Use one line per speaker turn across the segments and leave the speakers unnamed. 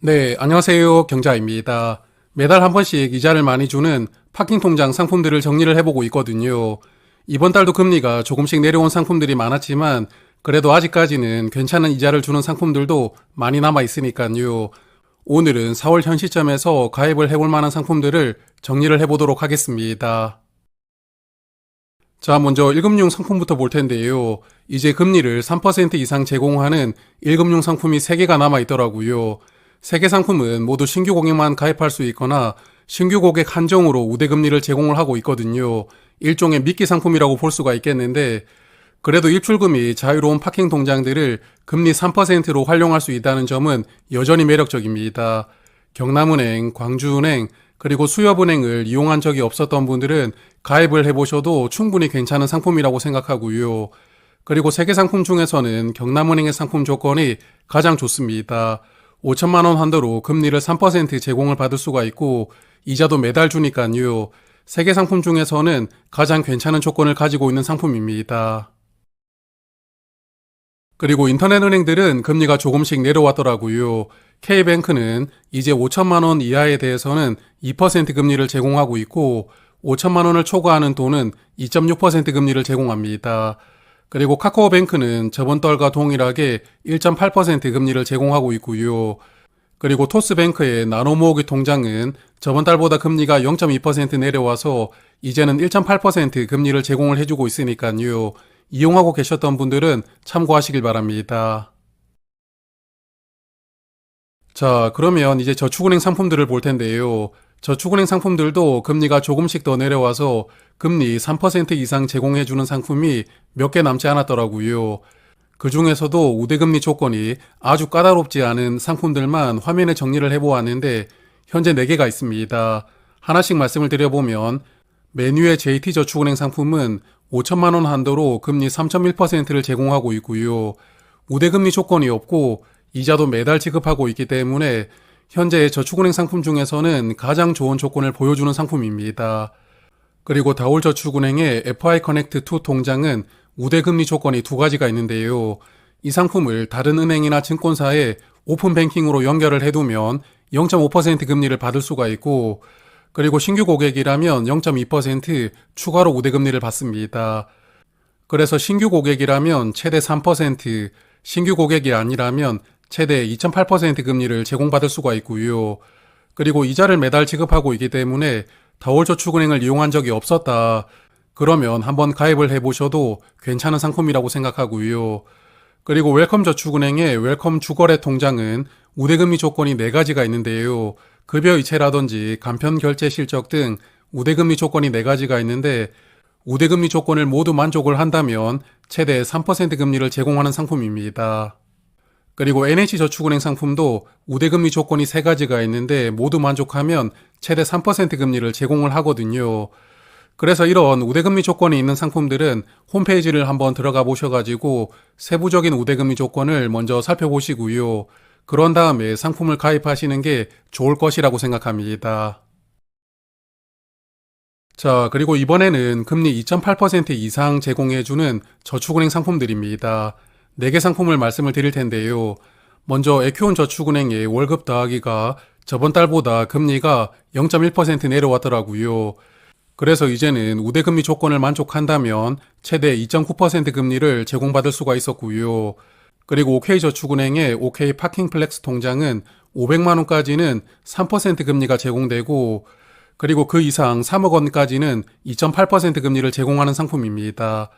네, 안녕하세요. 경자입니다. 매달 한 번씩 이자를 많이 주는 파킹 통장 상품들을 정리를 해보고 있거든요. 이번 달도 금리가 조금씩 내려온 상품들이 많았지만 그래도 아직까지는 괜찮은 이자를 주는 상품들도 많이 남아 있으니까요. 오늘은 4월 현 시점에서 가입을 해볼 만한 상품들을 정리를 해보도록 하겠습니다. 자, 먼저 1금융 상품부터 볼 텐데요. 이제 금리를 3% 이상 제공하는 1금융 상품이 3개가 남아 있더라고요. 3개 상품은 모두 신규 고객만 가입할 수 있거나 신규 고객 한정으로 우대금리를 제공을 하고 있거든요. 일종의 미끼 상품이라고 볼 수가 있겠는데 그래도 입출금이 자유로운 파킹 통장들을 금리 3%로 활용할 수 있다는 점은 여전히 매력적입니다. 경남은행, 광주은행, 그리고 수협은행을 이용한 적이 없었던 분들은 가입을 해보셔도 충분히 괜찮은 상품이라고 생각하고요. 그리고 3개 상품 중에서는 경남은행의 상품 조건이 가장 좋습니다. 5천만 원 한도로 금리를 3% 제공을 받을 수가 있고 이자도 매달 주니까요. 3개 상품 중에서는 가장 괜찮은 조건을 가지고 있는 상품입니다. 그리고 인터넷 은행들은 금리가 조금씩 내려왔더라고요. K뱅크는 이제 5천만 원 이하에 대해서는 2% 금리를 제공하고 있고 5천만 원을 초과하는 돈은 2.6% 금리를 제공합니다. 그리고 카카오뱅크는 저번 달과 동일하게 1.8% 금리를 제공하고 있고요. 그리고 토스뱅크의 나노모으기 통장은 저번 달보다 금리가 0.2% 내려와서 이제는 1.8% 금리를 제공을 해주고 있으니까요. 이용하고 계셨던 분들은 참고하시길 바랍니다. 자, 그러면 이제 저축은행 상품들을 볼 텐데요. 저축은행 상품들도 금리가 조금씩 더 내려와서 금리 3% 이상 제공해주는 상품이 몇 개 남지 않았더라고요. 그 중에서도 우대금리 조건이 아주 까다롭지 않은 상품들만 화면에 정리를 해보았는데 현재 4개가 있습니다. 하나씩 말씀을 드려보면 메뉴의 JT저축은행 상품은 5천만 원 한도로 금리 3.1%를 제공하고 있고요. 우대금리 조건이 없고 이자도 매달 지급하고 있기 때문에 현재 저축은행 상품 중에서는 가장 좋은 조건을 보여주는 상품입니다. 그리고 다올저축은행의 FI커넥트2 통장은 우대금리 조건이 2가지가 있는데요. 이 상품을 다른 은행이나 증권사에 오픈뱅킹으로 연결을 해두면 0.5% 금리를 받을 수가 있고 그리고 신규 고객이라면 0.2% 추가로 우대금리를 받습니다. 그래서 신규 고객이라면 최대 3%, 신규 고객이 아니라면 최대 2.8% 금리를 제공받을 수가 있고요. 그리고 이자를 매달 지급하고 있기 때문에 다올저축은행을 이용한 적이 없었다. 그러면 한번 가입을 해보셔도 괜찮은 상품이라고 생각하고요. 그리고 웰컴저축은행의 웰컴 주거래 통장은 우대금리 조건이 4가지가 있는데요. 급여이체라든지 간편결제 실적 등 우대금리 조건이 4가지가 있는데 우대금리 조건을 모두 만족을 한다면 최대 3% 금리를 제공하는 상품입니다. 그리고 NH저축은행 상품도 우대금리 조건이 3가지가 있는데 모두 만족하면 최대 3% 금리를 제공을 하거든요. 그래서 이런 우대금리 조건이 있는 상품들은 홈페이지를 한번 들어가 보셔가지고 세부적인 우대금리 조건을 먼저 살펴보시고요. 그런 다음에 상품을 가입하시는 게 좋을 것이라고 생각합니다. 자, 그리고 이번에는 금리 2.8% 이상 제공해주는 저축은행 상품들입니다. 4개 상품을 말씀을 드릴 텐데요. 먼저 에큐온 저축은행의 월급 더하기가 저번 달보다 금리가 0.1% 내려왔더라고요. 그래서 이제는 우대금리 조건을 만족한다면 최대 2.9% 금리를 제공받을 수가 있었고요. 그리고 OK저축은행의 OK파킹플렉스 통장은 500만 원까지는 3% 금리가 제공되고 그리고 그 이상 3억 원까지는 2.8% 금리를 제공하는 상품입니다.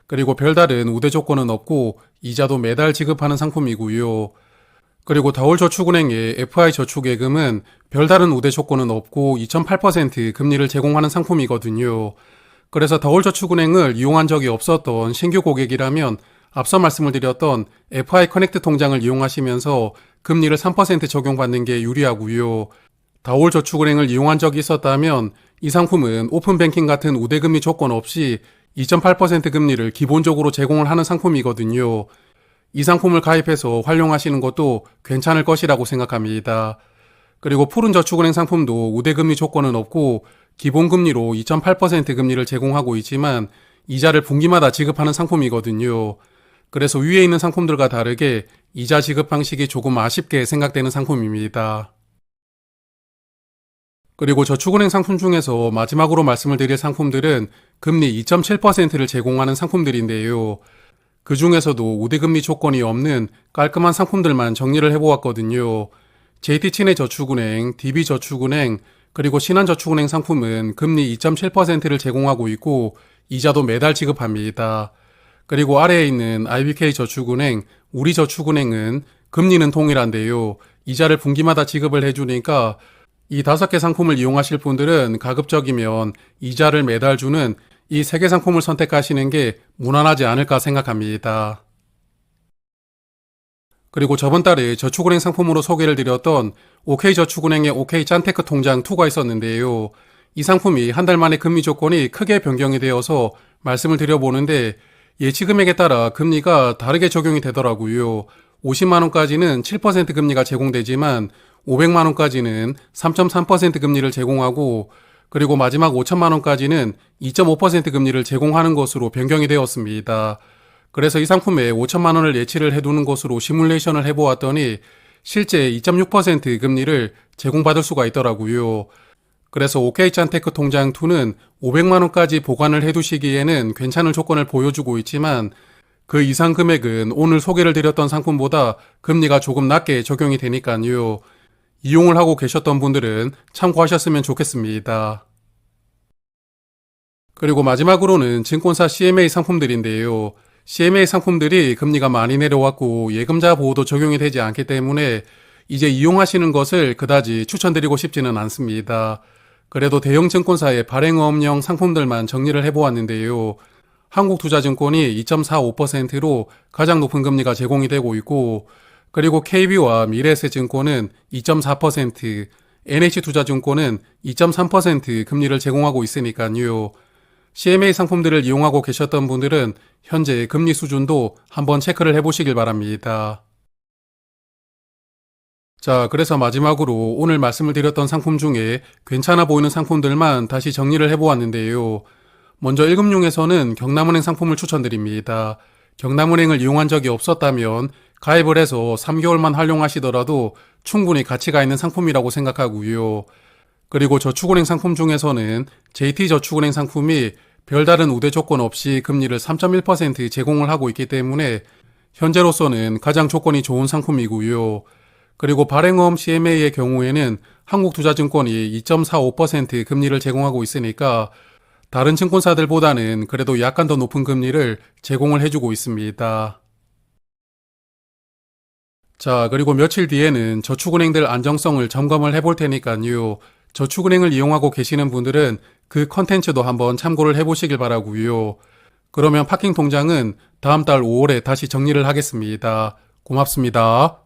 그리고 별다른 우대 조건은 없고 이자도 매달 지급하는 상품이고요. 그리고 다올저축은행의 FI저축예금은 별다른 우대 조건은 없고 2.8% 금리를 제공하는 상품이거든요. 그래서 다올저축은행을 이용한 적이 없었던 신규 고객이라면 앞서 말씀을 드렸던 FI커넥트 통장을 이용하시면서 금리를 3% 적용받는 게 유리하고요. 다올저축은행을 이용한 적이 있었다면 이 상품은 오픈뱅킹 같은 우대금리 조건 없이 2.8% 금리를 기본적으로 제공을 하는 상품이거든요. 이 상품을 가입해서 활용하시는 것도 괜찮을 것이라고 생각합니다. 그리고 푸른저축은행 상품도 우대금리 조건은 없고 기본금리로 2.8% 금리를 제공하고 있지만 이자를 분기마다 지급하는 상품이거든요. 그래서 위에 있는 상품들과 다르게 이자 지급 방식이 조금 아쉽게 생각되는 상품입니다. 그리고 저축은행 상품 중에서 마지막으로 말씀을 드릴 상품들은 금리 2.7%를 제공하는 상품들인데요. 그 중에서도 우대금리 조건이 없는 깔끔한 상품들만 정리를 해보았거든요. JT친해저축은행, DB저축은행, 그리고 신한저축은행 상품은 금리 2.7%를 제공하고 있고 이자도 매달 지급합니다. 그리고 아래에 있는 IBK저축은행, 우리저축은행은 금리는 동일한데요. 이자를 분기마다 지급을 해주니까 이 5개 상품을 이용하실 분들은 가급적이면 이자를 매달 주는 이 3개 상품을 선택하시는 게 무난하지 않을까 생각합니다. 그리고 저번 달에 저축은행 상품으로 소개를 드렸던 OK저축은행의 OK짠테크 통장 2가 있었는데요. 이 상품이 한 달 만에 금리 조건이 크게 변경이 되어서 말씀을 드려보는데 예치 금액에 따라 금리가 다르게 적용이 되더라고요. 50만원까지는 7% 금리가 제공되지만 500만원까지는 3.3% 금리를 제공하고 그리고 마지막 5천만원까지는 2.5% 금리를 제공하는 것으로 변경이 되었습니다. 그래서 이 상품에 5천만원을 예치를 해두는 것으로 시뮬레이션을 해보았더니 실제 2.6% 금리를 제공받을 수가 있더라고요. 그래서 OK짠테크 통장2는 500만원까지 보관을 해두시기에는 괜찮은 조건을 보여주고 있지만 그 이상 금액은 오늘 소개를 드렸던 상품보다 금리가 조금 낮게 적용이 되니까요. 이용을 하고 계셨던 분들은 참고하셨으면 좋겠습니다. 그리고 마지막으로는 증권사 CMA 상품들인데요. CMA 상품들이 금리가 많이 내려왔고 예금자 보호도 적용이 되지 않기 때문에 이제 이용하시는 것을 그다지 추천드리고 싶지는 않습니다. 그래도 대형 증권사의 발행어업용 상품들만 정리를 해보았는데요. 한국투자증권이 2.45%로 가장 높은 금리가 제공이 되고 있고 그리고 KB와 미래에셋증권은 2.4%, NH투자증권은 2.3% 금리를 제공하고 있으니까요. CMA 상품들을 이용하고 계셨던 분들은 현재 금리 수준도 한번 체크를 해보시길 바랍니다. 자, 그래서 마지막으로 오늘 말씀을 드렸던 상품 중에 괜찮아 보이는 상품들만 다시 정리를 해보았는데요. 먼저 1금융에서는 경남은행 상품을 추천드립니다. 경남은행을 이용한 적이 없었다면 가입을 해서 3개월만 활용하시더라도 충분히 가치가 있는 상품이라고 생각하고요. 그리고 저축은행 상품 중에서는 JT저축은행 상품이 별다른 우대 조건 없이 금리를 3.1% 제공을 하고 있기 때문에 현재로서는 가장 조건이 좋은 상품이고요. 그리고 발행어음 CMA의 경우에는 한국투자증권이 2.45% 금리를 제공하고 있으니까 다른 증권사들보다는 그래도 약간 더 높은 금리를 제공을 해주고 있습니다. 자, 그리고 며칠 뒤에는 저축은행들 안정성을 점검을 해볼 테니까요. 저축은행을 이용하고 계시는 분들은 그 컨텐츠도 한번 참고를 해보시길 바라고요. 그러면 파킹 통장은 다음 달 5월에 다시 정리를 하겠습니다. 고맙습니다.